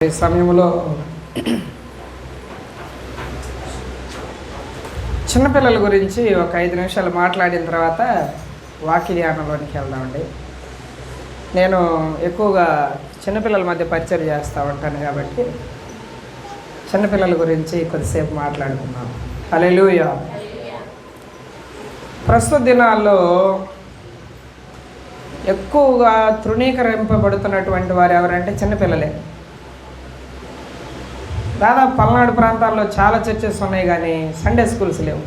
ఈ సమయంలో చిన్నపిల్లల గురించి ఒక 5 నిమిషాలు మాట్లాడిన తర్వాత వాక్య ధ్యానంలోనికి వెళ్దామండి. నేను ఎక్కువగా చిన్నపిల్లల మధ్య పరిచయం చేస్తూ ఉంటాను కాబట్టి చిన్నపిల్లల గురించి కొద్దిసేపు మాట్లాడుకున్నాను. హల్లెలూయా. ప్రస్తుత దినాల్లో ఎక్కువగా తృణీకరింపబడుతున్నటువంటి వారు ఎవరంటే చిన్నపిల్లలే. దాదాపు పల్నాడు ప్రాంతాల్లో చాలా చర్చెస్ ఉన్నాయి, కానీ సండే స్కూల్స్ లేవు.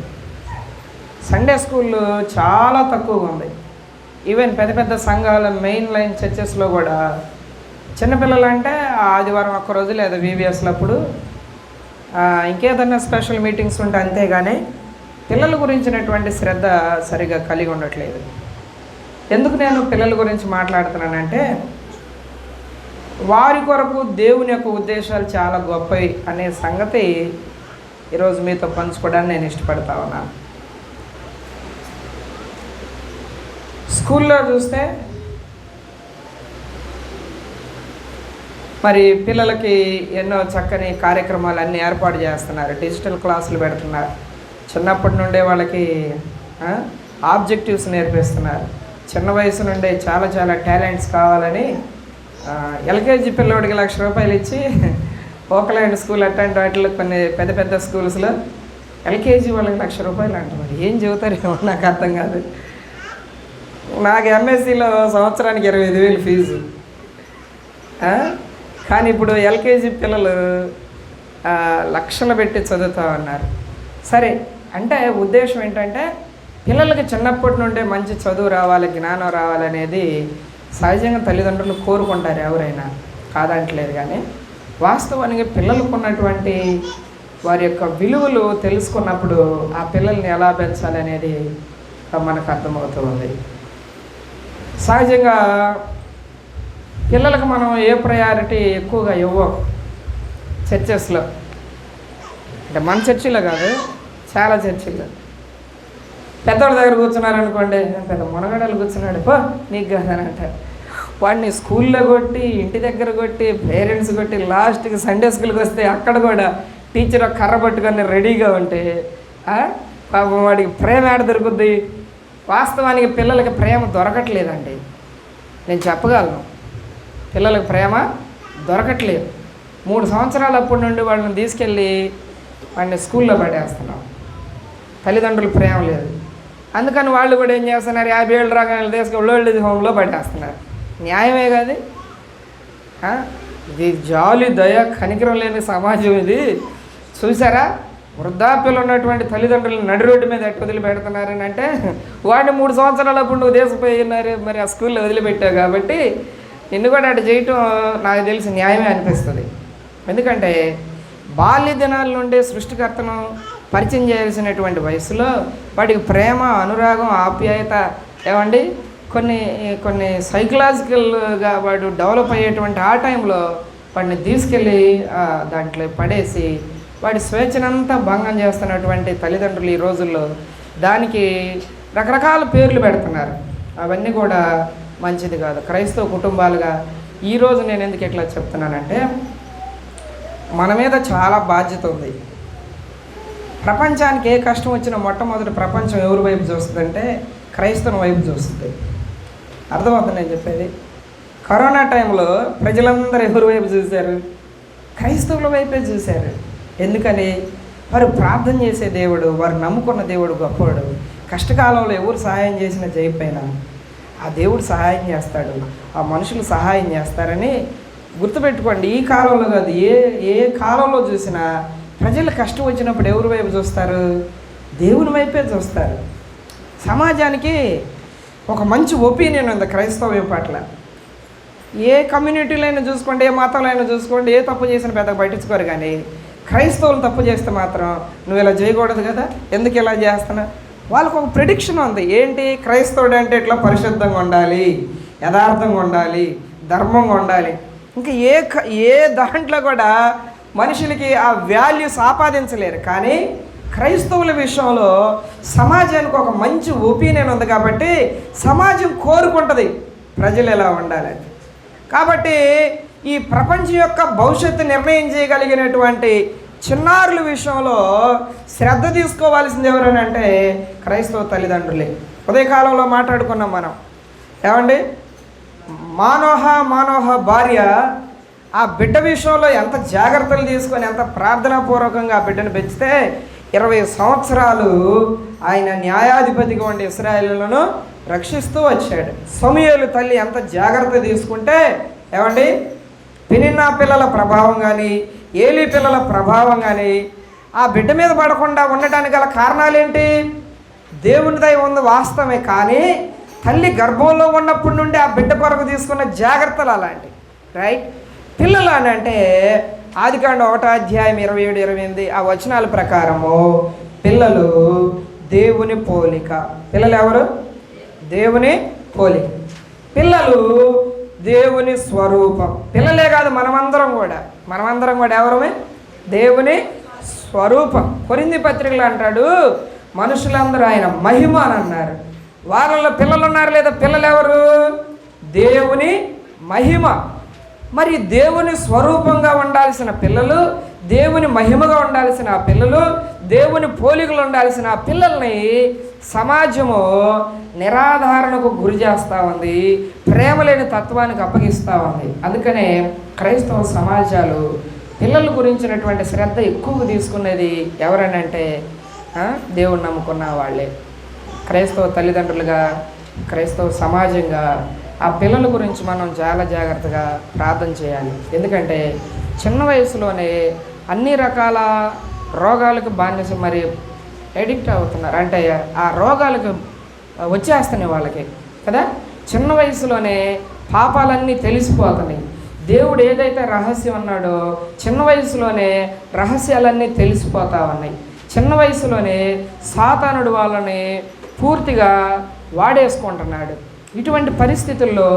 సండే స్కూళ్ళు చాలా తక్కువగా ఉంది. ఈవెన్ పెద్ద పెద్ద సంఘాల మెయిన్ లైన్ చర్చెస్లో కూడా చిన్నపిల్లలు అంటే ఆదివారం ఒక్కరోజు లేదా VBSలప్పుడు ఇంకేదన్నా స్పెషల్ మీటింగ్స్ ఉంటే అంతేగాని పిల్లల గురించినటువంటి శ్రద్ధ సరిగా కలిగి ఉండట్లేదు. ఎందుకు నేను పిల్లల గురించి మాట్లాడుతున్నానంటే, వారి కొరకు దేవుని యొక్క ఉద్దేశాలు చాలా గొప్పవి అనే సంగతి ఈరోజు మీతో పంచుకోవడానికి నేను ఇష్టపడతా ఉన్నాను. స్కూల్లో చూస్తే మరి పిల్లలకి ఎన్నో చక్కని కార్యక్రమాలు అన్నీ ఏర్పాటు చేస్తున్నారు. డిజిటల్ క్లాసులు పెడుతున్నారు. చిన్నప్పటి నుండే వాళ్ళకి ఆబ్జెక్టివ్స్ నేర్పిస్తున్నారు. చిన్న వయసు నుండే చాలా చాలా టాలెంట్స్ కావాలని LKG పిల్లోడికి ₹1,00,000 ఇచ్చి ఓకలాండ్ స్కూల్ అట్లాంటి వాటిలో కొన్ని పెద్ద పెద్ద స్కూల్స్లో LKG వాళ్ళకి ₹1,00,000 అంటున్నారు. ఏం చెబుతారేమో నాకు అర్థం కాదు. నాకు MSCలో సంవత్సరానికి 25,000 ఫీజు, కానీ ఇప్పుడు LKG పిల్లలు లక్షలు పెట్టి చదువుతూ ఉన్నారు. సరే, అంటే ఉద్దేశం ఏంటంటే పిల్లలకి చిన్నప్పటి నుండే మంచి చదువు రావాలి, జ్ఞానం రావాలనేది సహజంగా తల్లిదండ్రులు కోరుకుంటారు, ఎవరైనా కాదంటలేదు. కానీ వాస్తవానికి పిల్లలకు ఉన్నటువంటి వారి యొక్క విలువలు తెలుసుకున్నప్పుడు ఆ పిల్లల్ని ఎలా పెంచాలి అనేది మనకు అర్థమవుతుంది. సహజంగా పిల్లలకు మనం ఏ ప్రయారిటీ ఎక్కువగా ఇవ్వం చర్చెస్లో. అంటే మన చర్చిలో కాదు, చాలా చర్చిలో పెద్దవాళ్ళ దగ్గర కూర్చున్నారనుకోండి, పెద్ద మునగడలు కూర్చున్నాడు, పో నీకు కాదని అంటారు. వాడిని స్కూల్లో కొట్టి, ఇంటి దగ్గర కొట్టి, పేరెంట్స్ కొట్టి, లాస్ట్కి సండే స్కూల్కి వస్తే అక్కడ కూడా టీచర్ కర్ర పట్టుకొని రెడీగా ఉంటే పాపం వాడికి ప్రేమ ఏడ దొరుకుద్ది? వాస్తవానికి పిల్లలకి ప్రేమ దొరకట్లేదండి. నేను చెప్పగలను, పిల్లలకు ప్రేమ దొరకట్లేదు. 3 సంవత్సరాలు అప్పటి నుండి వాళ్ళని తీసుకెళ్ళి వాడిని స్కూల్లో పడేస్తున్నాం. తల్లిదండ్రులు ప్రేమ లేదు. అందుకని వాళ్ళు కూడా ఏం చేస్తున్నారు, 50 ఏళ్ళు రాగానే తీసుకొని ఓల్డ్ ఏజ్ హోమ్లో పడేస్తున్నారు. న్యాయమే కాదు ఇది? జాలి, దయ, కనికరం లేని సమాజం ఇది. చూసారా, వృద్ధాప్యలో ఉన్నటువంటి తల్లిదండ్రులు నడి రోడ్డు మీద ఎట్టు వదిలిపెడుతున్నారని అంటే, వాడిని 3 సంవత్సరాలప్పుడు నువ్వు దేశపోయినారు, మరి ఆ స్కూల్లో వదిలిపెట్టావు కాబట్టి నిన్ను కూడా అటు చేయటం నాకు తెలిసి న్యాయమే అనిపిస్తుంది. ఎందుకంటే బాల్య దినాల నుండి సృష్టికర్తను పరిచయం చేయాల్సినటువంటి వయసులో వాడికి ప్రేమ, అనురాగం, ఆప్యాయత ఏమండి కొన్ని సైకలాజికల్గా వాడు డెవలప్ అయ్యేటువంటి ఆ టైంలో వాడిని తీసుకెళ్ళి దాంట్లో పడేసి వాడి స్వేచ్ఛనంతా భంగం చేస్తున్నటువంటి తల్లిదండ్రులు ఈ రోజుల్లో దానికి రకరకాల పేర్లు పెడుతున్నారు. అవన్నీ కూడా మంచిది కాదు. క్రైస్తవ కుటుంబాలుగా ఈరోజు నేను ఎందుకు ఇట్లా చెప్తున్నానంటే, మన మీద చాలా బాధ్యత ఉంది. ప్రపంచానికి ఏ కష్టం వచ్చినా మొట్టమొదటి ప్రపంచం ఎవరి వైపు చూస్తుందంటే క్రైస్తవం వైపు చూస్తుంది. అర్థమవుతుంది నేను చెప్పేది? కరోనా టైంలో ప్రజలందరూ ఎవరి వైపు చూశారు? క్రైస్తవుల వైపే చూశారు. ఎందుకని? వారు ప్రార్థన చేసే దేవుడు, వారు నమ్ముకున్న దేవుడు గొప్పవాడు. కష్టకాలంలో ఎవరు సహాయం చేసినా చేయకపోయినా ఆ దేవుడు సహాయం చేస్తాడు, ఆ మనుషులు సహాయం చేస్తారని గుర్తుపెట్టుకోండి. ఈ కాలంలో కాదు, ఏ కాలంలో చూసినా ప్రజలు కష్టం వచ్చినప్పుడు ఎవరి వైపు చూస్తారు? దేవుని వైపే చూస్తారు. సమాజానికి ఒక మంచి ఒపీనియన్ ఉంది క్రైస్తవం పట్ల. ఏ కమ్యూనిటీలో అయినా చూసుకోండి, ఏ మతంలో అయినా చూసుకోండి, ఏ తప్పు చేసినా పెద్దగా పట్టించుకోరు. కానీ క్రైస్తవులు తప్పు చేస్తే మాత్రం నువ్వు ఇలా చేయకూడదు కదా, ఎందుకు ఇలా చేస్తున్నా? వాళ్ళకు ఒక ప్రిడిక్షన్ ఉంది. ఏంటి? క్రైస్తవుడు అంటే ఇట్లా పరిశుద్ధంగా ఉండాలి, యథార్థంగా ఉండాలి, ధర్మంగా ఉండాలి. ఇంకా ఏ దాంట్లో కూడా మనుషులకి ఆ వాల్యూస్ ఆపాదించలేరు. కానీ క్రైస్తవుల విషయంలో సమాజానికి ఒక మంచి ఒపీనియన్ ఉంది కాబట్టి సమాజం కోరుకుంటుంది ప్రజలు ఎలా ఉండాలని. కాబట్టి ఈ ప్రపంచం యొక్క భవిష్యత్తు నిర్ణయం చేయగలిగినటువంటి చిన్నారుల విషయంలో శ్రద్ధ తీసుకోవాల్సింది ఎవరనంటే క్రైస్తవ తల్లిదండ్రులే. ఉదయకాలంలో మాట్లాడుకున్నాం మనం. ఏమండి, మానోహ భార్య ఆ బిడ్డ విషయంలో ఎంత జాగ్రత్తలు తీసుకొని ఎంత ప్రార్థనాపూర్వకంగా ఆ బిడ్డను పెంచితే 20 సంవత్సరాలు ఆయన న్యాయాధిపతిగా ఉండి ఇశ్రాయేలులను రక్షిస్తూ వచ్చాడు. సమూయేలు తల్లి ఎంత జాగ్రత్త తీసుకుంటే ఏమండి, పెనిన్నా పిల్లల ప్రభావం కానీ ఏలీ పిల్లల ప్రభావం కానీ ఆ బిడ్డ మీద పడకుండా ఉండటానికి గల కారణాలేంటి? దేవుని దయ ఉంది వాస్తవమే, కానీ తల్లి గర్భంలో ఉన్నప్పటి నుండి ఆ బిడ్డ కొరకు తీసుకున్న జాగ్రత్తలు అలాంటివి. రైట్? పిల్లలు అని అంటే ఆదికాండం 1:27-28 ఆ వచనాల ప్రకారము పిల్లలు దేవుని పోలిక. పిల్లలు ఎవరు? దేవుని పోలిక. పిల్లలు దేవుని స్వరూపం. పిల్లలే కాదు, మనమందరం కూడా ఎవరమే? దేవుని స్వరూపం. కొరింథీ పత్రికలు అంటాడు, మనుషులందరూ ఆయన మహిమ అని అన్నారు. వాళ్ళలో పిల్లలు ఉన్నారు లేదా? పిల్లలు ఎవరు? దేవుని మహిమ. మరి దేవుని స్వరూపంగా ఉండాల్సిన పిల్లలు, దేవుని మహిమగా ఉండాల్సిన ఆ పిల్లలు, దేవుని పోలికలు ఉండాల్సిన ఆ పిల్లల్ని సమాజము నిరాధారణకు గురి చేస్తూ ఉంది, ప్రేమ లేని తత్వానికి అప్పగిస్తూ ఉంది. అందుకనే క్రైస్తవ సమాజాలు పిల్లల గురించినటువంటి శ్రద్ధ ఎక్కువగా తీసుకునేది ఎవరనంటే దేవుని నమ్ముకున్న వాళ్ళే. క్రైస్తవ తల్లిదండ్రులుగా, క్రైస్తవ సమాజంగా ఆ పిల్లల గురించి మనం చాలా జాగ్రత్తగా ప్రార్థన చేయాలి. ఎందుకంటే చిన్న వయసులోనే అన్ని రకాల రోగాలకు బానిస మరి ఎడిక్ట్ అవుతున్నారు. అంటే ఆ రోగాలకు వచ్చేస్తున్నాయి వాళ్ళకి కదా. చిన్న వయసులోనే పాపాలన్నీ తెలిసిపోతున్నాయి. దేవుడు ఏదైతే రహస్యం అన్నాడో చిన్న వయసులోనే రహస్యాలన్నీ తెలిసిపోతా ఉన్నాయి. చిన్న వయసులోనే సాతానుడు వాళ్ళని పూర్తిగా వాడేసుకుంటున్నాడు. ఇటువంటి పరిస్థితుల్లో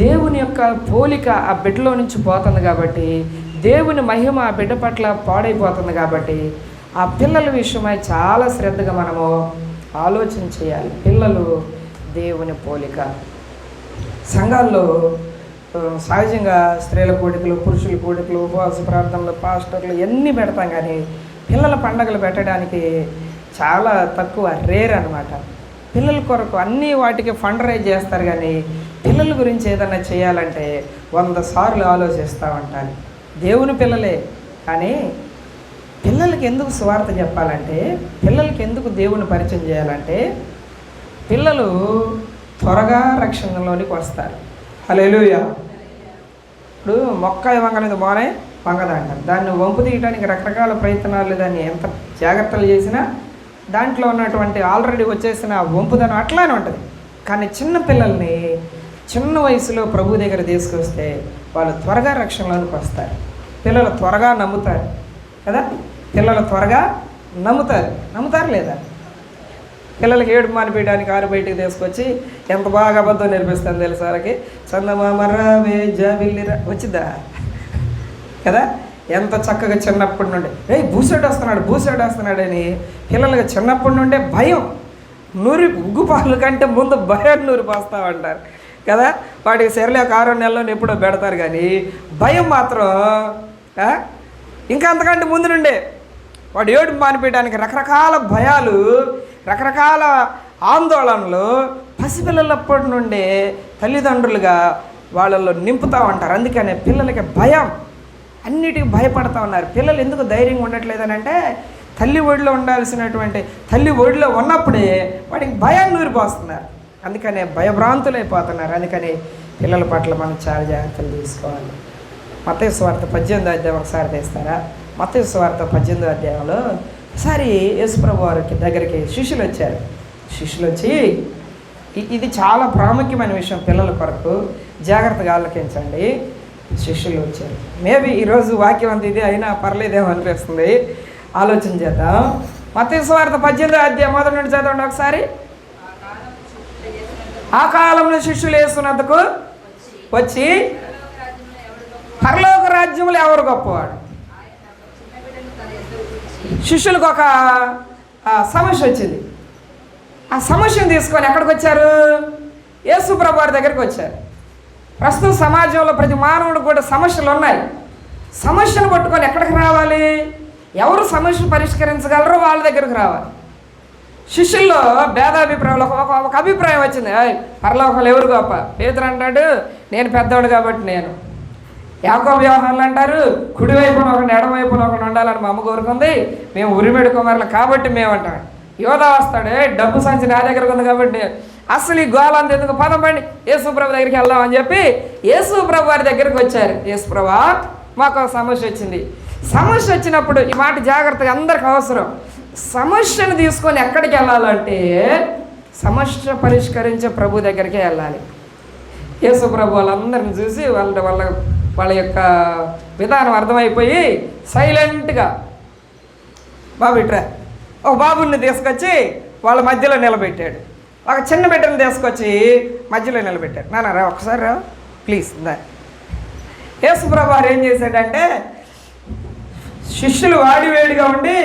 దేవుని యొక్క పోలిక ఆ బిడ్డలో నుంచి పోతుంది కాబట్టి, దేవుని మహిమ ఆ బిడ్డ పట్ల పాడైపోతుంది కాబట్టి, ఆ పిల్లల విషయమై చాలా శ్రద్ధగా మనము ఆలోచన చేయాలి. పిల్లలు దేవుని పోలిక. సంఘాల్లో సహజంగా స్త్రీల కోడికలు, పురుషుల కోడికలు, ఉపవాస ప్రార్థనలు, పాస్టర్లు ఎన్ని పెడతాం, కానీ పిల్లల పండగలు పెట్టడానికి చాలా తక్కువ, రేర్ అనమాట. పిల్లల కొరకు అన్ని వాటికి ఫండ్ రైజ్ చేస్తారు, కానీ పిల్లల గురించి ఏదైనా చేయాలంటే 100 సార్లు ఆలోచిస్తూ ఉంటాను. దేవుని పిల్లలే, కానీ పిల్లలకి ఎందుకు సువార్త చెప్పాలంటే, పిల్లలకి ఎందుకు దేవుని పరిచయం చేయాలంటే, పిల్లలు త్వరగా రక్షణలోనికి వస్తారు. హల్లెలూయా. ఇప్పుడు మొక్క వంగనేది మోనే వంగద అంటారు. దాన్ని వంపు తీయడానికి రకరకాల ప్రయత్నాలు, దాన్ని ఎంత జాగ్రత్తలు చేసినా దాంట్లో ఉన్నటువంటి ఆల్రెడీ వచ్చేసిన వంపుదనం అట్లానే ఉంటుంది. కానీ చిన్న పిల్లల్ని చిన్న వయసులో ప్రభు దగ్గర తీసుకొస్తే వాళ్ళు త్వరగా రక్షణలోనికి వస్తారు. పిల్లలు త్వరగా నమ్ముతారు కదా. పిల్లలు త్వరగా నమ్ముతారు లేదా? పిల్లలకి ఏడుపు మానిపించడానికి ఆరు బయటికి తీసుకొచ్చి ఎంత బాగా అబద్ధం నేర్పిస్తాను తెలుసు. వాళ్ళకి చందమామరావే జాబిల్లిరా వచ్చిద్దా కదా. ఎంత చక్కగా చిన్నప్పటి నుండి బూసెడ్ వస్తున్నాడు అని పిల్లలకి చిన్నప్పటి నుండే భయం, ఉగ్గుపాలు కంటే ముందు భయం నూరిపోస్తూ ఉంటారు కదా. వాటికి సరిలే 6 నెలల్లో ఎప్పుడో పెడతారు, కానీ భయం మాత్రం ఇంకా అంతకంటే ముందు నుండే. వాడు ఏడుపు మానిపించడానికి రకరకాల భయాలు, రకరకాల ఆందోళనలు పసిపిల్లలప్పటి నుండే తల్లిదండ్రులుగా వాళ్ళల్లో నింపుతూ ఉంటారు. అందుకనే పిల్లలకి భయం, అన్నిటికీ భయపడతా ఉన్నారు. పిల్లలు ఎందుకు ధైర్యంగా ఉండట్లేదని అంటే, తల్లి ఒడిలో ఉండాల్సినటువంటి తల్లి ఒడిలో ఉన్నప్పుడే వాడికి భయాన్ని నూరిపోస్తున్నారు. అందుకనే భయభ్రాంతులైపోతున్నారు. అందుకని పిల్లల పట్ల మనం చాలా జాగ్రత్తలు తీసుకోవాలి. మత్తయి సువార్త 18వ అధ్యాయం ఒకసారి తీస్తారా? మత్తయి సువార్త 18వ అధ్యాయంలో ఒకసారి యేసుప్రభు వారికి దగ్గరికి శిష్యులు వచ్చారు. శిష్యులు వచ్చి, ఇది చాలా ప్రాముఖ్యమైన విషయం, పిల్లల కొరకు జాగ్రత్తగా ఆలోచించండి. శిష్యులు వచ్చారు. మేబీ ఈరోజు వాక్యం అంత ఇది అయినా పర్లేదేమో అనిపిస్తుంది. ఆలోచన చేద్దాం. మత్తయి సువార్త 18వ అధ్యాయం మొదటి నుండి చదవండి ఒకసారి. ఆ కాలంలో శిష్యులు యేసునద్దకు వచ్చి, పరలోక రాజ్యంలో ఎవరు గొప్పవాడు? శిష్యులకు ఒక సమస్య వచ్చింది. ఆ సమస్యను తీసుకొని ఎక్కడికి వచ్చారు? యేసు ప్రభు వారి దగ్గరికి వచ్చారు. ప్రస్తుత సమాజంలో ప్రతి మానవుడు కూడా సమస్యలు ఉన్నాయి. సమస్యను పట్టుకొని ఎక్కడికి రావాలి? ఎవరు సమస్యను పరిష్కరించగలరో వాళ్ళ దగ్గరకు రావాలి. శిష్యుల్లో భేదాభిప్రాయాలు ఒక అభిప్రాయం వచ్చింది. పరలోకంలో ఎవరు గొప్ప? పేతురు అంటాడు, నేను పెద్దవాడు కాబట్టి నేను. యాకోబు యోహానులు అంటారు, కుడివైపున ఒకటి ఎడమవైపున ఒకటి ఉండాలని మా అమ్మ కోరుకుంది, మేము ఉరిమెడి కుమారులు కాబట్టి మేము అంటాం. యోధా వస్తాడు, డబ్బు సంచి నా దగ్గరకు ఉంది కాబట్టి అసలు ఈ గోళంత ఎందుకు, పదం పండి యేసుప్రభు దగ్గరికి వెళ్దాం అని చెప్పి యేసుప్రభు వారి దగ్గరికి వచ్చారు. యేసుప్రభా, మాకు ఒక సమస్య వచ్చింది. సమస్య వచ్చినప్పుడు ఈ మాట జాగ్రత్తగా అందరికి అవసరం. సమస్యను తీసుకొని ఎక్కడికి వెళ్ళాలంటే సమస్య పరిష్కరించే ప్రభు దగ్గరికే వెళ్ళాలి. యేసుప్రభు వాళ్ళందరిని చూసి వాళ్ళ యొక్క విధానం అర్థమైపోయి సైలెంట్గా, బాబు ఇట్రా, ఒక బాబుని తీసుకొచ్చి వాళ్ళ మధ్యలో నిలబెట్టాడు. ఒక చిన్న బిడ్డను తీసుకొచ్చి మధ్యలో నిలబెట్టాడు. నాన్న ఒకసారి రా ప్లీజ్. యేసుప్రభు వారు ఏం చేశాడంటే, శిష్యులు వాడివేడిగా ఉండి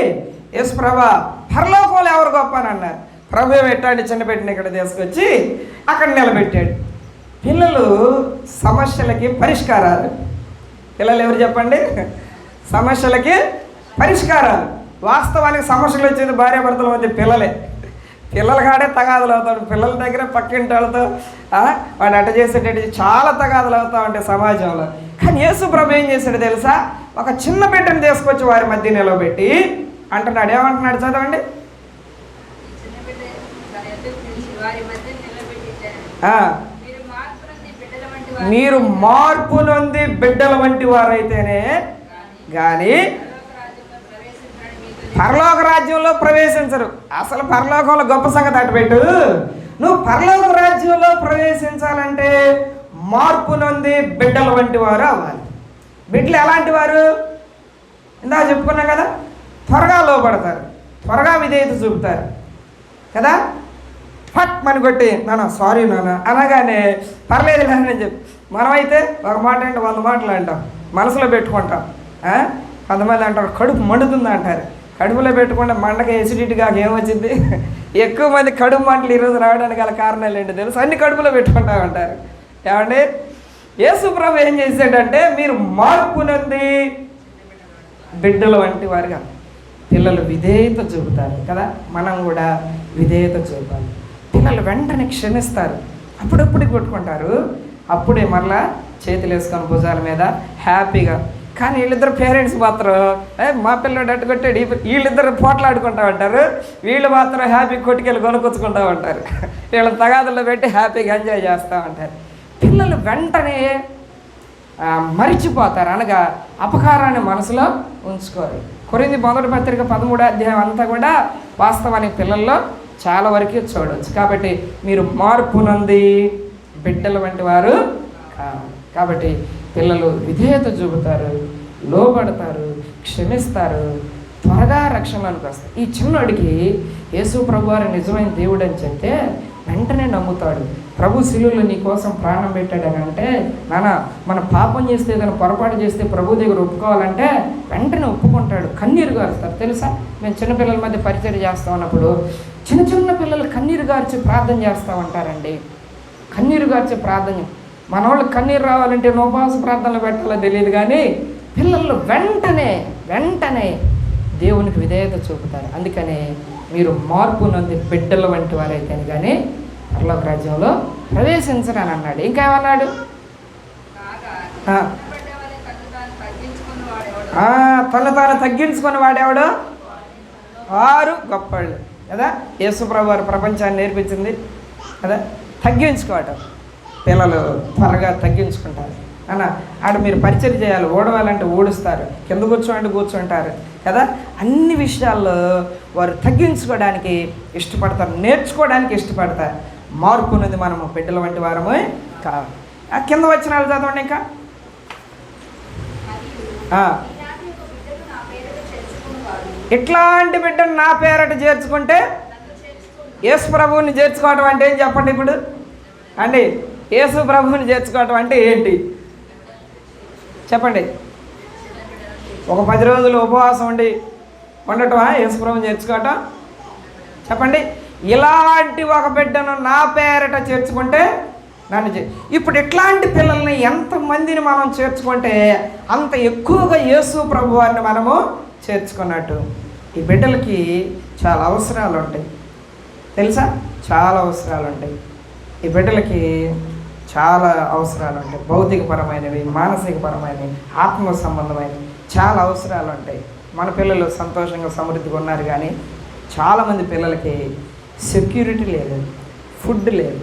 యేసుప్రభా పరలోకంలో ఎవరు గొప్ప అని అన్నారు. ప్రభు పెట్టాడు, చిన్న బిడ్డని ఇక్కడ తీసుకొచ్చి అక్కడ నిలబెట్టాడు. పిల్లలు సమస్యలకి పరిష్కారాలు. పిల్లలు ఎవరు చెప్పండి? సమస్యలకి పరిష్కారాలు. వాస్తవానికి సమస్యలు వచ్చేది భార్యాభర్తల మధ్య పిల్లలే. పిల్లల కాడే తగాదులు అవుతాడు. పిల్లల దగ్గర పక్కింటి వాళ్ళతో వాడు అట్ట చేసేటట్టు చాలా తగాదులు అవుతా ఉంటాయి సమాజంలో. కానీ యేసు ప్రభు ఏం చేశాడు తెలుసా? ఒక చిన్న బిడ్డను తీసుకొచ్చి వారి మధ్య నిలబెట్టి అంటున్నాడు. ఏమంటున్నాడు చదవండి. మీరు మార్పు నొంది బిడ్డల వంటి వారైతేనే కానీ పరలోక రాజ్యంలో ప్రవేశించరు. అసలు పరలోకంలో గొప్ప సంగతి అటుపెట్టు. నువ్వు పరలోక రాజ్యంలో ప్రవేశించాలంటే మార్పు నొంది బిడ్డల వంటి వారు అవ్వాలి. బిడ్డలు ఎలాంటి వారు? ఇందా చెప్పుకున్నాం కదా, త్వరగా లోపడతారు, త్వరగా విధేయత చూపుతారు కదా. ఫట్ మని కొట్టి నాన్న సారీ నాన్న అనగానే పర్లేదు అని చెప్పి, మనమైతే ఒక మాట అంటే 100 మాటలు అంటాం, మనసులో పెట్టుకుంటాం. కొంతమంది అంటారు కడుపు మండుతుంది అంటారు. కడుపులో పెట్టుకుంటే మండకి ఎసిడిటీగా ఏమొచ్చింది? ఎక్కువ మంది కడుపు మంటలు ఈరోజు రావడానికి గల కారణాలు ఏంటి తెలుసు? అన్ని కడుపులో పెట్టుకుంటామంటారు. ఏమండి, యేసు ప్రభు ఏం చేశాడంటే, మీరు మార్పునంది బిడ్డల వంటి వారుగా. పిల్లలు విధేయత చూపుతారు కదా, మనం కూడా విధేయత చూపాలి. పిల్లలు వెంటనే క్షమిస్తారు, అప్పుడప్పుడు కొట్టుకుంటారు, అప్పుడే మరలా చేతులు వేసుకొని భుజాల మీద హ్యాపీగా. కానీ వీళ్ళిద్దరు పేరెంట్స్ మాత్రం మా పిల్లడు అట్టు కొట్టాడు, వీళ్ళిద్దరు పోట్లాడుకుంటా ఉంటారు, వీళ్ళు మాత్రం హ్యాపీ కొట్టుకెళ్ళి కొనుక్కొచ్చుకుంటా ఉంటారు. వీళ్ళ తగాదుల్లో పెట్టి హ్యాపీగా ఎంజాయ్ చేస్తూ ఉంటారు. పిల్లలు వెంటనే మరిచిపోతారు, అనగా అపకారాన్ని మనసులో ఉంచుకోరు. కొరింథీ 1 పత్రిక 13వ అధ్యాయం అంతా కూడా వాస్తవానికి పిల్లల్లో చాలా వరకు చూడవచ్చు. కాబట్టి మీరు మార్పు నొంది బిడ్డల వంటి వారు కాబట్టి పిల్లలు విధేయత చూపుతారు, లోబడతారు, క్షమిస్తారు, త్వరగా రక్షణలోనికి వస్తారు. ఈ చిన్నోడికి యేసు ప్రభు వారు నిజమైన దేవుడు అని చెప్తే వెంటనే నమ్ముతాడు. ప్రభు శిలువలో నీ కోసం ప్రాణం పెట్టాడని అంటే, నాన్న మన పాపం చేస్తే ఏదైనా పొరపాటు చేస్తే ప్రభు దగ్గర ఒప్పుకోవాలంటే వెంటనే ఒప్పుకుంటాడు. కన్నీరు గారుస్తారు తెలుసా? మేము చిన్నపిల్లల మధ్య పరిచయం చేస్తూ ఉన్నప్పుడు చిన్న పిల్లలు కన్నీరు గార్చి ప్రార్థన చేస్తూ ఉంటారండి. కన్నీరు గార్చి ప్రార్థన, మన వాళ్ళు కన్నీరు రావాలంటే నోపాస ప్రార్థనలు పెట్టాలో తెలియదు, కానీ పిల్లలు వెంటనే దేవునికి విధేయత చూపుతారు. అందుకనే మీరు మార్పు నొంది బిడ్డల వంటి వారైతే కానీ పరలోక రాజ్యంలో ప్రవేశించరని అన్నాడు. ఇంకా ఏమన్నాడు? తను తాను తగ్గించుకుని వాడేవాడు వారు గొప్పవాళ్ళు కదా. యేసు ప్రభు వారు ప్రపంచాన్ని నేర్పించింది కదా, తగ్గించుకోవటం. పిల్లలు త్వరగా తగ్గించుకుంటారు అన్న. ఆడ మీరు పరిచయం చేయాలి, ఓడవాలంటే ఓడుస్తారు, కింద కూర్చోండి కూర్చుంటారు కదా. అన్ని విషయాల్లో వారు తగ్గించుకోవడానికి ఇష్టపడతారు, నేర్చుకోవడానికి ఇష్టపడతారు. మార్పు ఉన్నది మనము బిడ్డల వంటి వారము కావాలి. కింద వచ్చిన వాళ్ళు చదవండి. ఇంకా ఇట్లాంటి బిడ్డను నా పేరట చేర్చుకుంటే యేసు ప్రభువుని చేర్చుకోవటం అంటే ఏం చెప్పండి ఇప్పుడు అండి? యేసు ప్రభువుని చేర్చుకోవటం అంటే ఏంటి చెప్పండి? ఒక 10 రోజులు ఉపవాసం ఉండటమా యేసు ప్రభువుని చేర్చుకోవటం? చెప్పండి. ఇలాంటి ఒక బిడ్డను నా పేరట చేర్చుకుంటే ఇప్పుడు ఇట్లాంటి పిల్లల్ని ఎంతమందిని మనం చేర్చుకుంటే అంత ఎక్కువగా యేసు ప్రభు వారిని మనము చేర్చుకున్నట్టు. ఈ బిడ్డలకి చాలా అవసరాలు ఉంటాయి తెలుసా, చాలా అవసరాలు ఉంటాయి. ఈ బిడ్డలకి చాలా అవసరాలు ఉంటాయి, భౌతికపరమైనవి, మానసికపరమైనవి, ఆత్మ సంబంధమైనవి చాలా అవసరాలు ఉంటాయి. మన పిల్లలు సంతోషంగా సమృద్ధిగా ఉన్నారు, కానీ చాలామంది పిల్లలకి సెక్యూరిటీ లేదు, ఫుడ్ లేదు,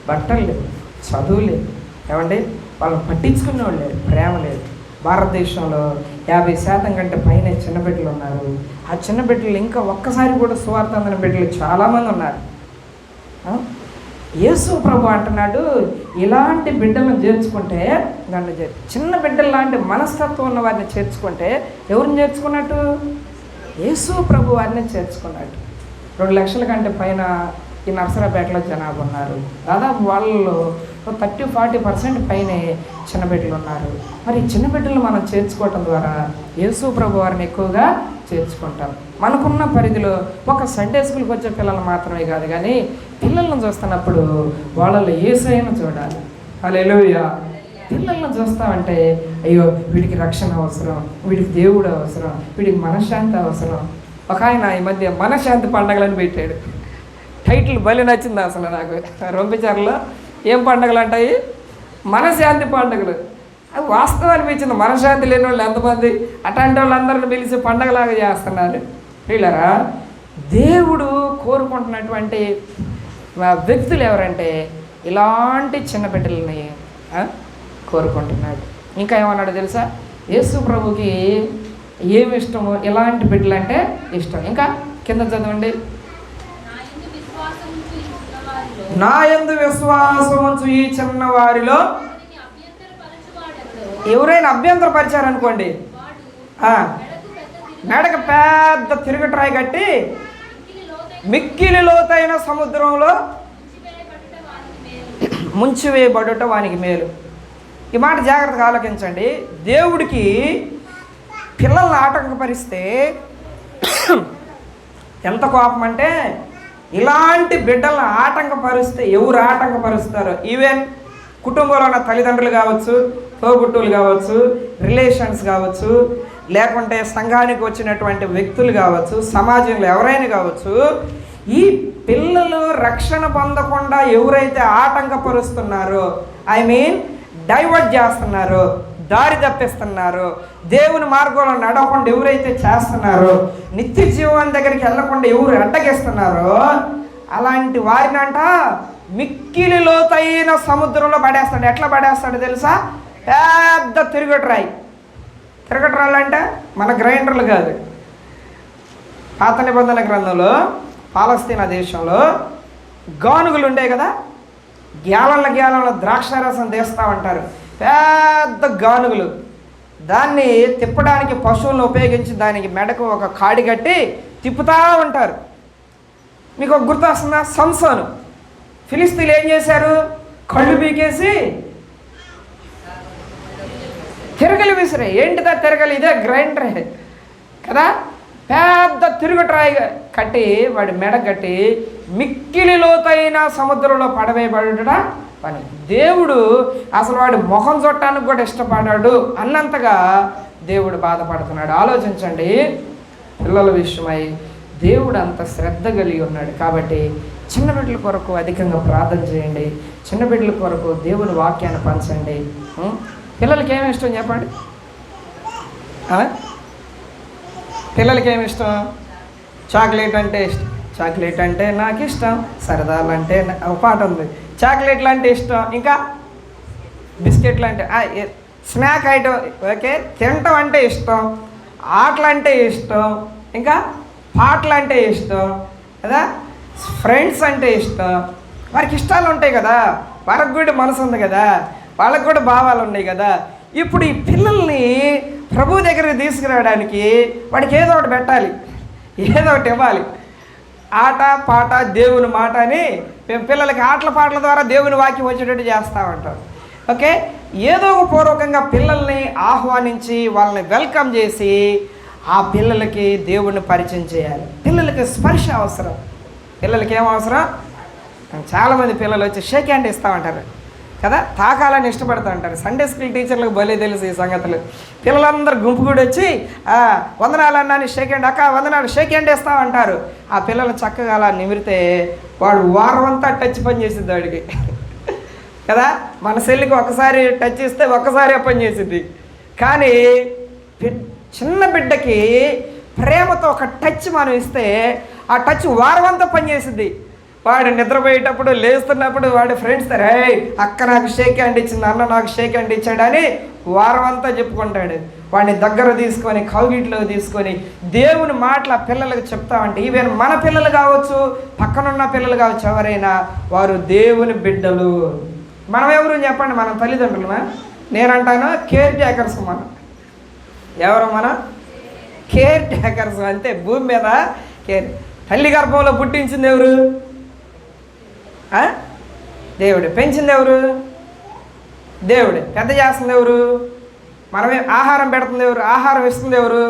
బట్టలు లేవు, చదువు లేదు. ఏమండి, వాళ్ళని పట్టించుకునే వాళ్ళు లేరు, ప్రేమ లేదు. భారతదేశంలో 50% కంటే పైన చిన్న బిడ్డలు ఉన్నారు. ఆ చిన్న బిడ్డలు ఇంకా ఒక్కసారి కూడా సువార్త అందిన బిడ్డలు చాలామంది ఉన్నారు. యేసు ప్రభు అంటున్నాడు, ఇలాంటి బిడ్డలను చేర్చుకుంటే దాన్ని చిన్న బిడ్డలు లాంటి మనస్తత్వం ఉన్న వారిని చేర్చుకుంటే ఎవరిని చేర్చుకున్నట్టు? యేసు ప్రభు వారిని చేర్చుకున్నట్టు. 2 లక్షల కంటే పైన ఈ నర్సరాపేటలో జనాభా ఉన్నారు. దాదాపు వాళ్ళలో 30-40% పైనే చిన్న బిడ్డలు ఉన్నారు. మరి ఈ చిన్న బిడ్డలు మనం చేర్చుకోవటం ద్వారా యేసు ప్రభు వారిని ఎక్కువగా చేర్చుకుంటాం. మనకున్న పరిధిలో ఒక సండే స్కూల్కి వచ్చే పిల్లలు మాత్రమే కాదు, కానీ పిల్లలను చూస్తున్నప్పుడు వాళ్ళలో యేసయ్యను చూడాలి. హల్లెలూయా. పిల్లలను చూస్తామంటే అయ్యో వీడికి రక్షణ అవసరం, వీడికి దేవుడు అవసరం, వీడికి మనశ్శాంతి అవసరం. ఒక ఆయన ఈ మధ్య మనశ్శాంతి పండగలని పెట్టాడు. టైటిల్ బలి నచ్చింది అసలు నాకు. రొంపిచర్లో ఏం పండుగలు అంటాయి? మనశ్శాంతి పండుగలు. అది వాస్తవం అనిపించింది. మనశ్శాంతి లేని వాళ్ళు ఎంతమంది? అట్లాంటి వాళ్ళందరిని పిలిచి పండగలాగా చేస్తున్నారు. వీళ్ళరా దేవుడు కోరుకుంటున్నటువంటి వ్యక్తులు ఎవరంటే ఇలాంటి చిన్న బిడ్డలని కోరుకుంటున్నాడు. ఇంకా ఏమన్నాడు తెలుసా? యేసు ప్రభుకి ఏమి ఇష్టమో ఇలాంటి బిడ్డలు అంటే ఇష్టం. ఇంకా కింద చదవండి. నా యందు విశ్వాసం ఉంచు ఈ చిన్న వారిలో ఎవరైనా అభ్యంతరపరిచారనుకోండి, మెడకు పెద్ద తిరుగుట్రాయి కట్టి మిక్కిలి లోతైన సముద్రంలో ముంచివేయబడుట వానికి మేలు. ఈ మాట జాగ్రత్తగా ఆలోచించండి. దేవుడికి పిల్లల్ని ఆటంకపరిస్తే ఎంత కోపం అంటే, ఇలాంటి బిడ్డలను ఆటంకపరిస్తే ఎవరు ఆటంకపరుస్తారో, ఈవెన్ కుటుంబంలో ఉన్న తల్లిదండ్రులు కావచ్చు, తోబుట్టువులు కావచ్చు, రిలేషన్స్ కావచ్చు, లేకుంటే సంఘానికి వచ్చినటువంటి వ్యక్తులు కావచ్చు, సమాజంలో ఎవరైనా కావచ్చు, ఈ పిల్లలు రక్షణ పొందకుండా ఎవరైతే ఆటంకపరుస్తున్నారో, డైవర్ట్ చేస్తున్నారో, దారి తప్పిస్తున్నారో, దేవుని మార్గంలో నడవకుండా ఎవరైతే చేస్తున్నారో, నిత్య జీవం దగ్గరికి వెళ్ళకుండా ఎవరు అడ్డగిస్తున్నారో, అలాంటి వారినంట మిక్కిలి లోతైన సముద్రంలో పడేస్తాడు. ఎట్లా పడేస్తాడు తెలుసా? పెద్ద తిరగట్రాళ్ళు అంటే మన గ్రైండర్లు కాదు. పాత నిబంధన గ్రంథంలో పాలస్తీనా దేశంలో గానుగులు ఉండే కదా, గ్యాలన్ల ద్రాక్షారసం తీస్తూ ఉంటారు. పెద్ద గానుగులు, దాన్ని తిప్పడానికి పశువులను ఉపయోగించి దానికి మెడకు ఒక కాడి కట్టి తిప్పుతూ ఉంటారు. మీకు ఒక గుర్తు వస్తుందా? సంసోను. ఫిలిస్తీన్లు ఏం చేశారు? కళ్ళు పీకేసి తిరగలి విసిరే. ఏంటిదా తిరగలి? ఇదే గ్రైండరే కదా. పెద్ద తిరుగుట్రాయి కట్టి వాడి మెడ కట్టి మిక్కిలి లోతైన సముద్రంలో పడవేయబడుట పని. దేవుడు అసలు వాడి ముఖం చుట్టానికి కూడా ఇష్టపడాడు అన్నంతగా దేవుడు బాధపడుతున్నాడు. ఆలోచించండి, పిల్లల విషయమై దేవుడు అంత శ్రద్ధ కలిగి ఉన్నాడు. కాబట్టి చిన్న బిడ్డల కొరకు అధికంగా ప్రార్థన చేయండి. చిన్న బిడ్డల కొరకు దేవుని వాక్యాన్ని పంచండి. పిల్లలకి ఏమి ఇష్టం చెప్పండి? పిల్లలకి ఏమి ఇష్టం? చాక్లెట్ అంటే ఇష్టం. చాక్లెట్ అంటే నాకు ఇష్టం. సరదాలు అంటే ఒక పాట ఉంది, చాక్లెట్లు అంటే ఇష్టం. ఇంకా బిస్కెట్లు అంటే స్నాక్ ఐటమ్, ఓకే. తినటం అంటే ఇష్టం, ఆటలు అంటే ఇష్టం, ఇంకా పాటలు అంటే ఇష్టం కదా, ఫ్రెండ్స్ అంటే ఇష్టం. వారికి ఇష్టాలు ఉంటాయి కదా, వారికి కూడా మనసు ఉంది కదా, వాళ్ళకు కూడా భావాలు ఉన్నాయి కదా. ఇప్పుడు ఈ పిల్లల్ని ప్రభు దగ్గరికి తీసుకురావడానికి వాడికి ఏదో ఒకటి పెట్టాలి, ఏదో ఒకటి ఇవ్వాలి. ఆట పాట దేవుని మాట అని పిల్లలకి ఆటల పాటల ద్వారా దేవుని వాక్యం వచ్చేటట్టు చేస్తూ ఉంటారు. ఓకే, ఏదో ఒక పూర్వకంగా పిల్లల్ని ఆహ్వానించి వాళ్ళని వెల్కమ్ చేసి ఆ పిల్లలకి దేవుణ్ణి పరిచయం చేయాలి. పిల్లలకి స్పర్శ అవసరం. పిల్లలకి ఏం అవసరం? చాలామంది పిల్లలు వచ్చి షేక్ హ్యాండ్ ఇస్తూ ఉంటారు. కదా, తాకాలని ఇష్టపడుతూ ఉంటారు. సండే స్కూల్ టీచర్లకు భలే తెలుసు ఈ సంగతులు. పిల్లలందరూ గుంపు కూడా వచ్చి వందనాలు అన్నాని షేక్ హ్యాండ్, అక్క వందనాలు షేక్ హ్యాండ్ వేస్తామంటారు. ఆ పిల్లలు చక్కగా అలా నిమిరితే వాడు వారం అంతా టచ్ పని చేసిద్ది వాడికి కదా. మన సెల్లికి ఒకసారి టచ్ ఇస్తే ఒక్కసారి పని చేసిద్ది. కానీ చిన్న బిడ్డకి ప్రేమతో ఒక టచ్ మనం ఇస్తే ఆ టచ్ వారం అంతా పనిచేసిద్ది. వాడు నిద్రపోయేటప్పుడు లేస్తున్నప్పుడు వాడి ఫ్రెండ్స్ రే అక్క నాకు షేక్ హ్యాండ్ ఇచ్చింది, అన్న నాకు షేక్ హ్యాండ్ ఇచ్చాడని వారం అంతా చెప్పుకుంటాడు. వాడిని దగ్గర తీసుకొని కౌగిట్లో తీసుకొని దేవుని మాటలు ఆ పిల్లలకు చెప్తామంటే, ఈవెన్ మన పిల్లలు కావచ్చు, పక్కనున్న పిల్లలు కావచ్చు, ఎవరైనా వారు దేవుని బిడ్డలు. మనం ఎవరు చెప్పండి? మనం తల్లిదండ్రులమా? నేనంటాను కేర్ టేకర్స్. మనం ఎవరు? మనం కేర్ టేకర్స్. అంతే. భూమి మీద తల్లి గర్భంలో పుట్టించింది ఎవరు? దేవుడు. పెంచింది ఎవరు? దేవుడు. పెద్ద చేస్తుంది ఎవరు? మనమే. ఆహారం పెడుతుంది ఎవరు? ఆహారం ఇస్తుంది ఎవరు?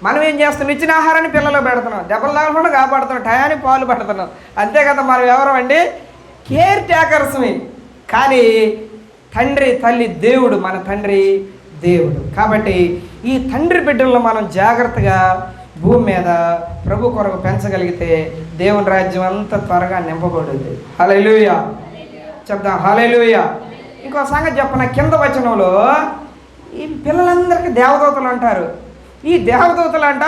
మనం ఏం చేస్తున్నాం? ఇచ్చిన ఆహారాన్ని పిల్లలకు పెడుతున్నాం, దెబ్బలు తాగకుండా కాపాడుతున్నాం, టయానికి పాలు పెడుతున్నాం. అంతే కదా. మనం ఎవరు అండి? కేర్ టేకర్స్ని. కానీ తండ్రి తల్లి దేవుడు, మన తండ్రి దేవుడు. కాబట్టి ఈ తండ్రి బిడ్డలను మనం జాగ్రత్తగా భూమి మీద ప్రభు కొరకు పెంచగలిగితే దేవుని రాజ్యం అంతా త్వరగా నింపబడుతుంది. హల్లెలూయా చెప్దాం. హల్లెలూయా. ఇంకో సంగతి చెప్పన, కింద వచనంలో ఈ పిల్లలందరికీ దేవదూతలు అంటారు. ఈ దేవదూతలు అంట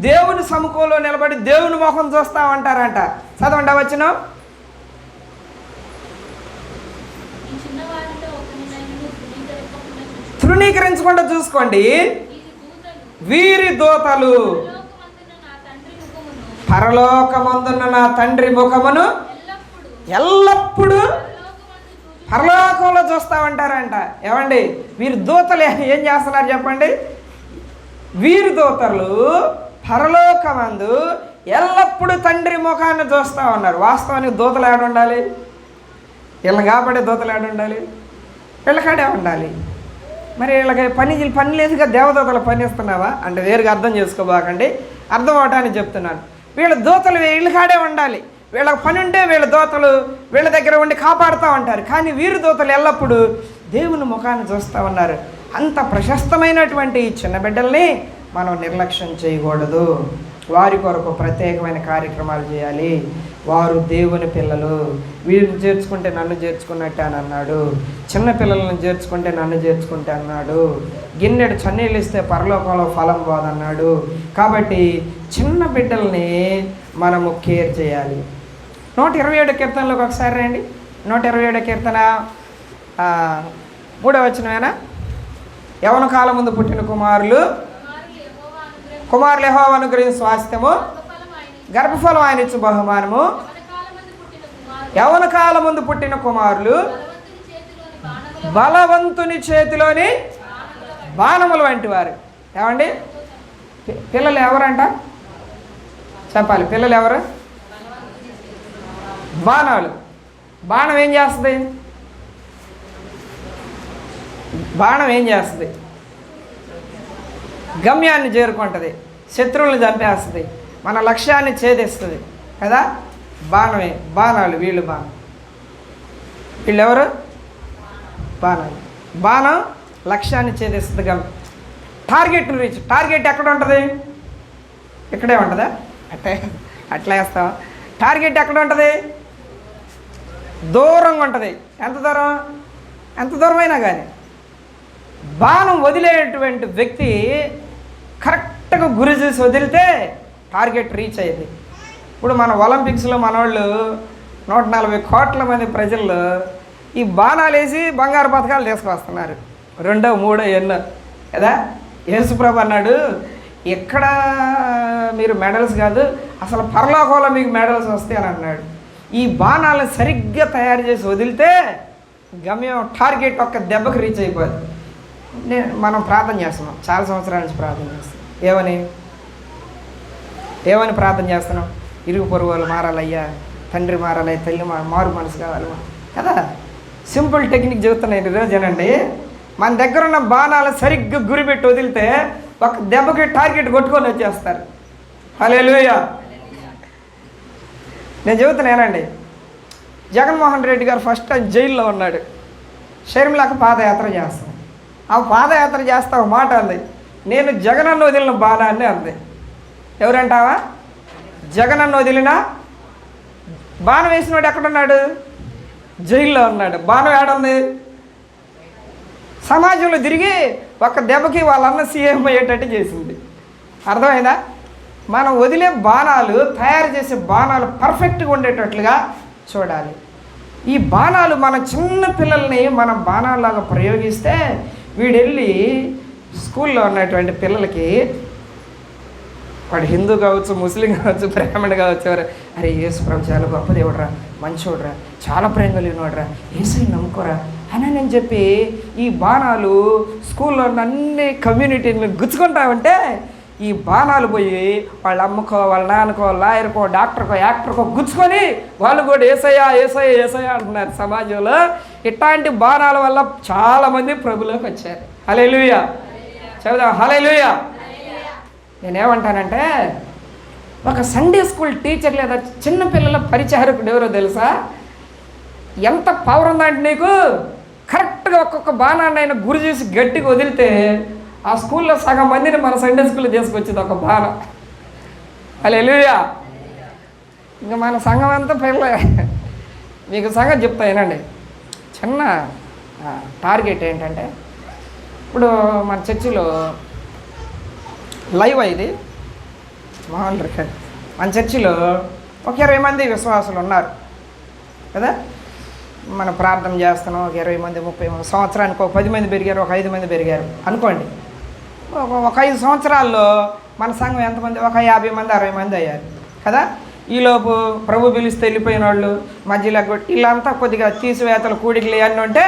దేవుని సముఖంలో నిలబడి దేవుని ముఖం చూస్తామంటారంట. చదవండి వచనం. తృణీకరించకుండా చూసుకోండి. వీరి దూతలు పరలోకమందున్న నా తండ్రి ముఖమును ఎల్లప్పుడూ పరలోకంలో చూస్తామంటారంట. ఏమండి, వీరి దూతలు ఏం చేస్తున్నారు చెప్పండి? వీరి దూతలు పరలోకమందు ఎల్లప్పుడూ తండ్రి ముఖాన్ని చూస్తూ ఉన్నారు. వాస్తవానికి దూతలు ఏడ ఉండాలి? వీళ్ళని కాబట్టి దూతలు ఏడ ఉండాలి? వీళ్ళకాడే ఉండాలి. మరి వీళ్ళకి పని లేదుగా, దేవదూతలు పని ఇస్తున్నావా అంటే వేరుగా అర్థం చేసుకోబాకండి, అర్థం అవటానికి చెప్తున్నాను. వీళ్ళ దూతలు వీళ్ళకాడే ఉండాలి. వీళ్ళకి పని ఉంటే వీళ్ళ దూతలు వీళ్ళ దగ్గర ఉండి కాపాడుతూ ఉంటారు. కానీ వీరి దూతలు ఎల్లప్పుడూ దేవుని ముఖాన్ని చూస్తూ ఉన్నారు. అంత ప్రశస్తమైనటువంటి ఈ చిన్న బిడ్డల్ని మనం నిర్లక్ష్యం చేయకూడదు. వారి కొరకు ప్రత్యేకమైన కార్యక్రమాలు చేయాలి. వారు దేవుని పిల్లలు. వీరిని చేర్చుకుంటే నన్ను చేర్చుకున్నట్టే అని అన్నాడు. చిన్న పిల్లలను చేర్చుకుంటే నన్ను చేర్చుకుంటే అన్నాడు. గిన్నెడు చన్నీళ్ళు ఇస్తే పరలోకంలో ఫలం పోదన్నాడు. కాబట్టి చిన్న బిడ్డల్ని మనము కేర్ చేయాలి. 127 కీర్తనలోకి ఒకసారి రండి. 127 కీర్తన 3వ వచనమేనా? యవ్వన కాలం ముందు పుట్టిన కుమారులు యెహోవా అనుగ్రహించు స్వాస్థ్యము, గర్భఫలం ఆయన ఇచ్చు బహుమానము. యవ్వన కాలం ముందు పుట్టిన కుమారులు బలవంతుని చేతిలోని బాణములు వంటి వారు. ఏమండి, పిల్లలు ఎవరంట చెప్పాలి? పిల్లలు ఎవరు? బాణాలు. బాణం ఏం చేస్తుంది? బాణం ఏం చేస్తుంది? గమ్యాన్ని చేరుకుంటుంది, శత్రువులను చంపేస్తుంది, మన లక్ష్యాన్ని ఛేదిస్తుంది కదా. బాణమే. బాణాలు. వీళ్ళు బాణం. వీళ్ళెవరు? బాణాలు. బాణం లక్ష్యాన్ని ఛేదిస్తుంది. టార్గెట్ని రీచ్. టార్గెట్ ఎక్కడ ఉంటుంది? ఇక్కడే ఉంటుందా? అట్లా వేస్తావా? టార్గెట్ ఎక్కడ ఉంటుంది? దూరంగా ఉంటుంది. ఎంత దూరం? ఎంత దూరమైనా కానీ బాణం వదిలేటువంటి వ్యక్తి కరెక్ట్గా గురి చేసి వదిలితే టార్గెట్ రీచ్ అయ్యేది. ఇప్పుడు మన ఒలింపిక్స్లో మనవాళ్ళు 140 కోట్ల మంది ప్రజల్లో ఈ బాణాలు వేసి బంగారు పథకాలు తీసుకొస్తున్నారు. 2, 3 ఎన్నో కదా. యేసుప్రభు అన్నాడు, ఎక్కడ మీరు మెడల్స్ కాదు, అసలు పరలోకంలో మీకు మెడల్స్ వస్తాయి అని అన్నాడు. ఈ బాణాలను సరిగ్గా తయారు చేసి వదిలితే గమ్యం టార్గెట్ ఒక్క దెబ్బకు రీచ్ అయిపోద్ది. మనం ప్రార్థన చేస్తున్నాం, చాలా సంవత్సరాల నుంచి ప్రార్థన చేస్తున్నాం. ఏమని ప్రార్థన చేస్తున్నాం? ఇరుగు పొరుగు వాళ్ళు మారాలయ్యా, తండ్రి మారాలి, తల్లి మారు మనసు కావాలి కదా. సింపుల్ టెక్నిక్ చెబుతున్నాయి ఈరోజేనండి. మన దగ్గర ఉన్న బాణాలు సరిగ్గా గురిపెట్టి వదిలితే ఒక దెబ్బకి టార్గెట్ కొట్టుకొని వచ్చేస్తారు. హల్లెలూయా. నేను చెబుతున్నానండి, జగన్మోహన్ రెడ్డి గారు ఫస్ట్ టైం జైల్లో ఉన్నాడు. షర్మిలకు పాదయాత్ర చేస్తాం. ఆ పాదయాత్ర చేస్తా ఒక మాట అంది, నేను జగనన్న వదిలిన బాణాన్ని అంది. ఎవరంటావా? జగనన్న వదిలిన బాణం వేసినవాడు ఎక్కడున్నాడు? జైల్లో ఉన్నాడు. బాణం ఏడుంది? సమాజంలో తిరిగి ఒక దెబ్బకి వాళ్ళన్న సీఎం అయ్యేటట్టు చేసింది. అర్థమైందా? మనం వదిలే బాణాలు, తయారు చేసే బాణాలు పర్ఫెక్ట్గా ఉండేటట్లుగా చూడాలి. ఈ బాణాలు మన చిన్న పిల్లల్ని మనం బాణాలాగా ప్రయోగిస్తే వీడెళ్ళి స్కూల్లో ఉన్నటువంటి పిల్లలకి, వాడు హిందూ కావచ్చు, ముస్లిం కావచ్చు, బ్రాహ్మణుడు కావచ్చు, ఎవరు, అరే యేసు ప్రభు చాలా గొప్ప దేవుడురా, మంచోడురా, చాలా ప్రేమ కలిగినోడురా, యేసుని నమ్ముకోరా అని నేను చెప్పి ఈ బాణాలు స్కూల్లో ఉన్న అన్ని కమ్యూనిటీని గుచ్చుకుంటామంటే ఈ బాణాలు పోయి వాళ్ళ అమ్మకో, వాళ్ళ నాన్నకో, లాయర్కో, డాక్టర్కో, యాక్టర్కో గుచ్చుకొని వాళ్ళు కూడా ఏసయ్యా ఏసయ్య ఏసయ్య అంటున్నారు సమాజంలో. ఇట్లాంటి బాణాల వల్ల చాలామంది ప్రభులోకి వచ్చారు. హల్లెలూయా చెబుదాం, హల్లెలూయా. నేనేమంటానంటే, ఒక సండే స్కూల్ టీచర్ లేదా చిన్నపిల్లల పరిచారకుడు ఎవరో తెలుసా? ఎంత పవర్ ఉందంటే నీకు, కరెక్ట్గా ఒక్కొక్క బాణాన్ని ఆయన గురి చేసి గట్టిగా వదిలితే ఆ స్కూల్లో సగం మందిని మన సండే స్కూల్లో తీసుకొచ్చింది ఒక బాణం. హల్లెలూయా. ఇంకా మన సంఘం అంతా పిల్లలే. మీకు సంగతి చెప్తా వినండి. చిన్న టార్గెట్ ఏంటంటే, ఇప్పుడు మన చర్చిలో లైవ్ అయింది మామూలు రికార్డ్. మన చర్చిలో ఒక 20 మంది విశ్వాసులు ఉన్నారు కదా. మన ప్రార్థన చేస్తున్నాం, ఒక 20 మంది 30 మంది, సంవత్సరానికి ఒక 10 మంది పెరిగారు, ఒక 5 మంది పెరిగారు అనుకోండి. ఒక 5 సంవత్సరాల్లో మన సంఘం ఎంతమంది? ఒక 50 మంది 60 మంది అయ్యారు కదా. ఈలోపు ప్రభు పిలిస్తే వెళ్ళిపోయిన వాళ్ళు, మధ్యలో వీళ్ళంతా కొద్దిగా తీసివేతలు, కూడికలు ఇవన్నీ ఉంటే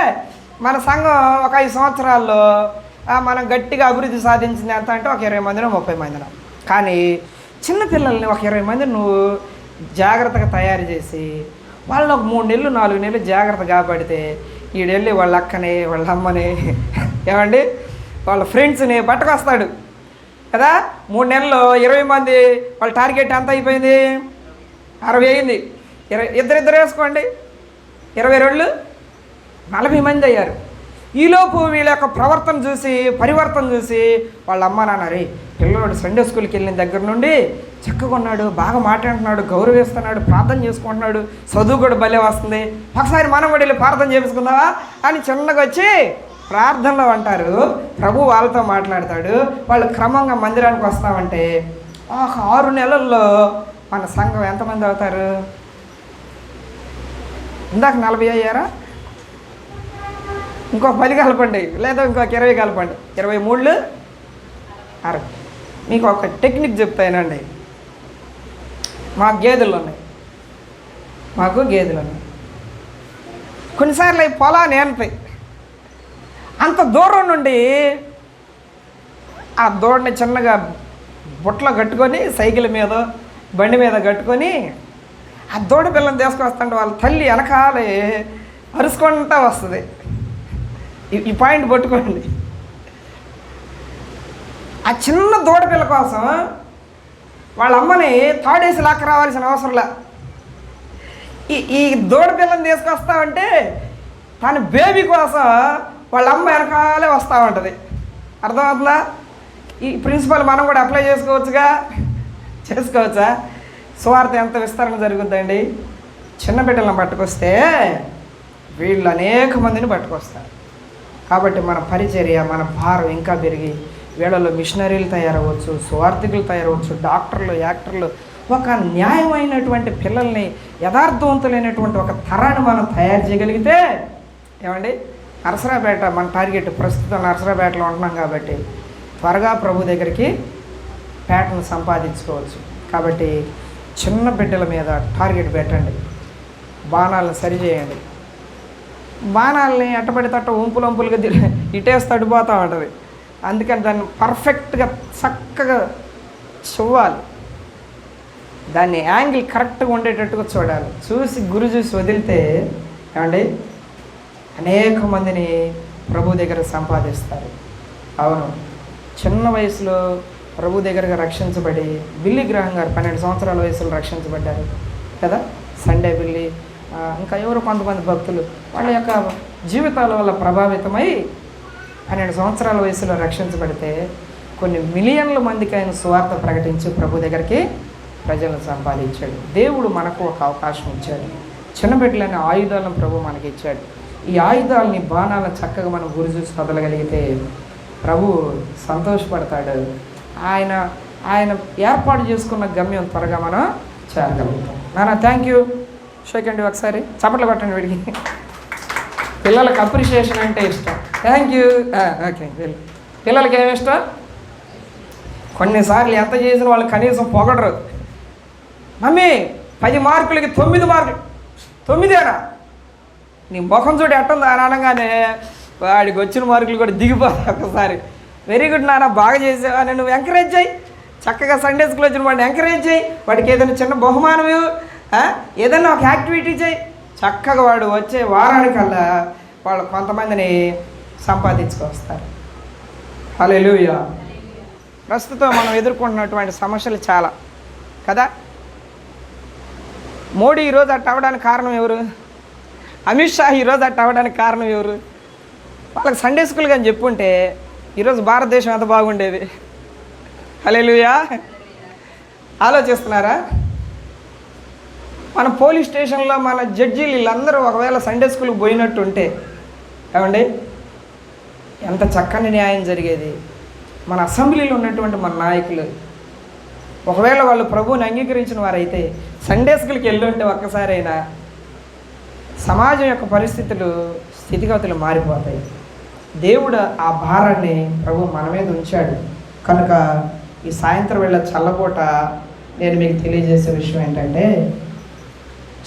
మన సంఘం ఒక 5 సంవత్సరాల్లో మనం గట్టిగా అభివృద్ధి సాధించింది ఎంత అంటే ఒక 20 మందినో 30 మందినో. కానీ చిన్నపిల్లల్ని ఒక 20 మందిని నువ్వు జాగ్రత్తగా తయారు చేసి వాళ్ళని ఒక 3 నెలలు 4 నెలలు జాగ్రత్తగా కాపాడితే ఈడెళ్ళి వాళ్ళ అక్కని, వాళ్ళ అమ్మని, ఏమండి వాళ్ళ ఫ్రెండ్స్ని పట్టుకొస్తాడు కదా. 3 నెలల్లో 20 మంది వాళ్ళ టార్గెట్ ఎంత అయిపోయింది? 60 అయింది. ఇద్దరు వేసుకోండి, 22 40 మంది అయ్యారు. ఈలోపు వీళ్ళ యొక్క ప్రవర్తన చూసి, పరివర్తన చూసి వాళ్ళ అమ్మ నాన్న, రే పిల్లవాడు సండే స్కూల్కి వెళ్ళిన దగ్గర నుండి చక్కగా ఉన్నాడు, బాగా మాట్లాడుతున్నాడు, గౌరవిస్తున్నాడు, ప్రార్థన చేసుకుంటున్నాడు, చదువు కూడా భలే వస్తుంది, ఒకసారి మనం కూడా వెళ్ళి ప్రార్థన చేసుకుందావా అని చిన్నగా వచ్చి ప్రార్థనలో అంటారు. ప్రభు వాళ్ళతో మాట్లాడతాడు. వాళ్ళు క్రమంగా మందిరానికి వస్తామంటే ఒక 6 నెలల్లో మన సంఘం ఎంతమంది అవుతారు? ఇందాక 40 అయ్యారా? ఇంకొక 10 కలపండి, లేదా ఇంకొక 20 కలపండి, 23 60. మీకు ఒక టెక్నిక్ చెప్తానండి. మాకు గేదెలు ఉన్నాయి. కొన్నిసార్లు అవి పొలాన్ని ఏనుతాయి. అంత దూరం నుండి ఆ దూడని చిన్నగా బుట్టలో కట్టుకొని, సైకిల్ మీద, బండి మీద కట్టుకొని ఆ దూడ పిల్లని తీసుకొస్తుంటే వాళ్ళ తల్లి వెనకాలే అరుచుకుంటూ వస్తుంది. ఈ పాయింట్ పట్టుకోండి. ఆ చిన్న దూడపిల్ల కోసం వాళ్ళ అమ్మని తాడేసి లాక్క రావాల్సిన అవసరంలా. ఈ దూడపిల్లని తీసుకొస్తామంటే తన బేబీ కోసం వాళ్ళ అమ్మ వెనకాలే వస్తూ ఉంటుంది. అర్థమవుతుందా? ఈ ప్రిన్సిపల్ మనం కూడా అప్లై చేసుకోవచ్చా? సువార్త ఎంత విస్తరణ జరుగుద్దండి. చిన్న బిడ్డలను పట్టుకొస్తే వీళ్ళు అనేక మందిని పట్టుకొస్తారు. కాబట్టి మన పరిచర్య, మన భారం ఇంకా పెరిగి వీళ్ళలో మిషనరీలు తయారవచ్చు, సువార్థికులు తయారవచ్చు, డాక్టర్లు, యాక్టర్లు, ఒక న్యాయమైనటువంటి పిల్లల్ని, యథార్థవంతులైనటువంటి ఒక తరాన్ని మనం తయారు చేయగలిగితే, ఏమండి నరసరాపేట మన టార్గెట్. ప్రస్తుతం నరసరాపేటలో ఉంటున్నాం కాబట్టి త్వరగా ప్రభు దగ్గరికి పేటను సంపాదించుకోవచ్చు. కాబట్టి చిన్న బిడ్డల మీద టార్గెట్ పెట్టండి, బాణాలను సరిచేయండి. బాణాలని ఎట్టబడితట్ట ఉంపులంపులుగా ఇటేసి తడిపోతూ ఉంటుంది. అందుకని దాన్ని పర్ఫెక్ట్గా చక్కగా చూడాలి, దాన్ని యాంగిల్ కరెక్ట్గా ఉండేటట్టుగా చూడాలి. గురి చూసి వదిలితే ఏమండి అనేక మందిని ప్రభు దగ్గర సంపాదిస్తారు. అవును, చిన్న వయసులో ప్రభు దగ్గరగా రక్షించబడి, బిల్లి గ్రహం గారు 12 సంవత్సరాల వయసులో రక్షించబడ్డారు కదా. సండే బిల్లి, ఇంకా ఎవరు కొంతమంది భక్తులు వాళ్ళ యొక్క జీవితాల వల్ల ప్రభావితమై 12 సంవత్సరాల వయసులో రక్షించబడితే కొన్ని మిలియన్ల మందికి ఆయన సువార్త ప్రకటించి ప్రభు దగ్గరికి ప్రజలను సంపాదించాడు. దేవుడు మనకు ఒక అవకాశం ఇచ్చాడు. చిన్న బిడ్డలనే ఆయుధాలను ప్రభు మనకి ఇచ్చాడు. ఈ ఆయుధాలని బాణాలను చక్కగా మనం గురి చూసి వదలగలిగితే ప్రభు సంతోషపడతాడు. ఆయన ఏర్పాటు చేసుకున్న గమ్యం త్వరగా మనం చేరగలుగుతాం. నాన్న థ్యాంక్ యూ. షేక్ అండి ఒకసారి చప్పట్లు పట్టండి వీడికి. పిల్లలకి అప్రిషియేషన్ అంటే ఇష్టం. Thank you. ఓకే, పిల్లలకి ఏమి ఇష్టం? కొన్నిసార్లు ఎంత చేసిన వాళ్ళు కనీసం పొగడరు. మమ్మీ 10 మార్కులకి 9 మార్కులు, 9ఏనా? నీ ముఖం చూడు ఎట్టుందా అని అనగానే వాడికి వచ్చిన మార్కులు కూడా దిగిపోతాయి ఒకసారి. వెరీ గుడ్ నాన్న, బాగా చేసావా అని నువ్వు ఎంకరేజ్ చేయి. చక్కగా సండే స్కూల్ వచ్చిన వాడిని ఎంకరేజ్ చేయి. వాడికి ఏదైనా చిన్న బహుమానం ఏదైనా ఒక యాక్టివిటీ చేయి. చక్కగా వాడు వచ్చే వారానికల్లా వాళ్ళు కొంతమందిని సంపాదించుకొస్తారు. హల్లెలూయా. ప్రస్తుతం మనం ఎదుర్కొంటున్నటువంటి సమస్యలు చాలా కదా. మోడీ ఈరోజు అట్ట అవ్వడానికి కారణం ఎవరు? అమిత్ షా ఈరోజు అట్ట అవ్వడానికి కారణం ఎవరు? వాళ్ళకి సండే స్కూల్ కానీ చెప్పుంటే ఈరోజు భారతదేశం ఎంత బాగుండేది. హల్లెలూయా. ఆలోచిస్తున్నారా? మన పోలీస్ స్టేషన్లో మన జడ్జీలు వీళ్ళందరూ ఒకవేళ సండే స్కూల్కి పోయినట్టు ఉంటే ఏమండి ఎంత చక్కని న్యాయం జరిగేది. మన అసెంబ్లీలో ఉన్నటువంటి మన నాయకులు ఒకవేళ వాళ్ళు ప్రభువుని అంగీకరించిన వారైతే సండే స్కూల్కి వెళ్ళి ఉంటే ఒక్కసారైనా సమాజం యొక్క స్థితిగతులు మారిపోతాయి. దేవుడు ఆ భారాన్ని ప్రభు మన మీద ఉంచాడు. కనుక ఈ సాయంత్రం వేళ చల్లపూట నేను మీకు తెలియజేసే విషయం ఏంటంటే,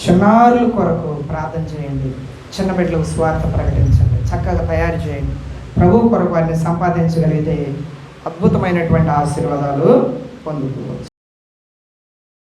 చిన్నారుల కొరకు ప్రార్థన చేయండి, చిన్న బిడ్డలకు స్వార్థ ప్రకటించండి, చక్కగా తయారు చేయండి. ప్రభు కొరకు వారిని సంపాదించగలిగితే అద్భుతమైనటువంటి ఆశీర్వాదాలు పొందుకోవచ్చు.